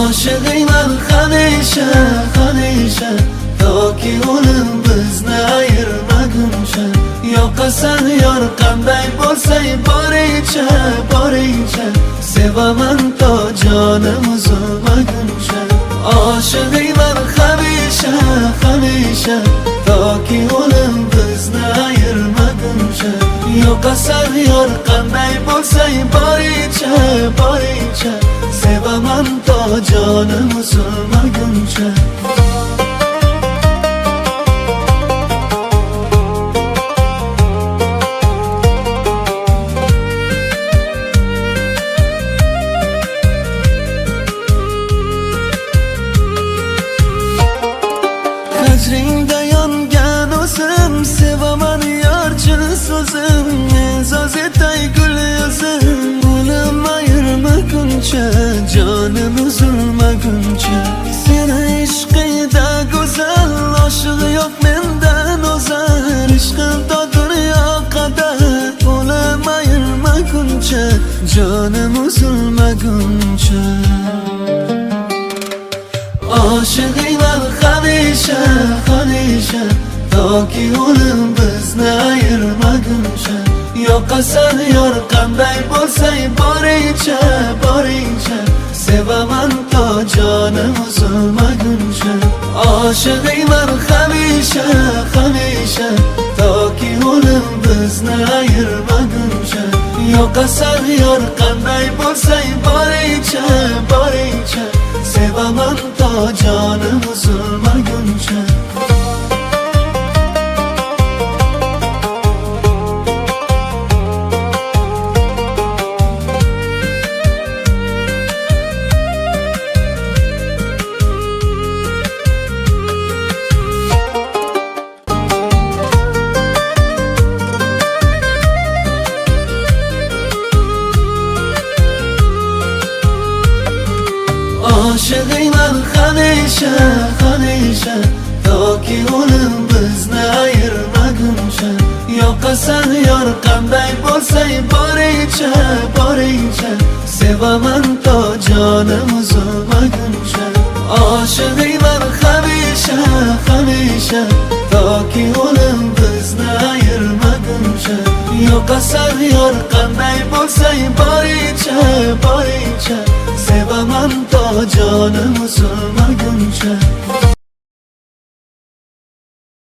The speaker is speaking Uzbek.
Oshig'ingman hamisha, hamisha, toki o'lim bizni ayirmaguncha. Yoqasan yor qanday bo'lsang boringcha, boringcha, sevaman to jonim uzilmaguncha. Oshig'ingman hamisha, hamisha, toki o'lim bizni ayirmaguncha. Yoqasan yor qanday bo'lsang boringcha, boringcha, sevaman to jonim uzilmaguncha. Hijringda yongan o'zim, sevaman yorchil so'zim. E'zoz etay gul yuzim, o'lim ayirmaguncha, jonim uzilmaguncha. Seni ishqingda go'zal, oshiq yo'q mendan o'zar. Ishqimda dunyo qadar, o'lim ayirmaguncha, jonim uzilmaguncha. Oshig'ingman hamisha, hamisha, toki o'lim bizni ayirmaguncha. Yoqasan yor qanday bo'lsang boringcha, boringcha, sevaman to jonim uzilmaguncha. Oshig'ingman hamisha, hamisha, toki o'lim bizni ayirmaguncha. Yoqasan yor qanday bo'lsang boringcha, boringcha, sevaman to jonim uzilmaguncha. Oshig'ingman hamisha, hamisha, toki o'lim bizni ayirmaguncha. Yoqasan yor qanday bo'lsang boringcha, boringcha, sevaman to jonim uzilmaguncha. Oshig'ingman hamisha, hamisha, toki o'lim bizni ayirmaguncha. Yoqasan yor qanday bo'lsang boringcha, boringcha, sevaman to jonim uzilmaguncha.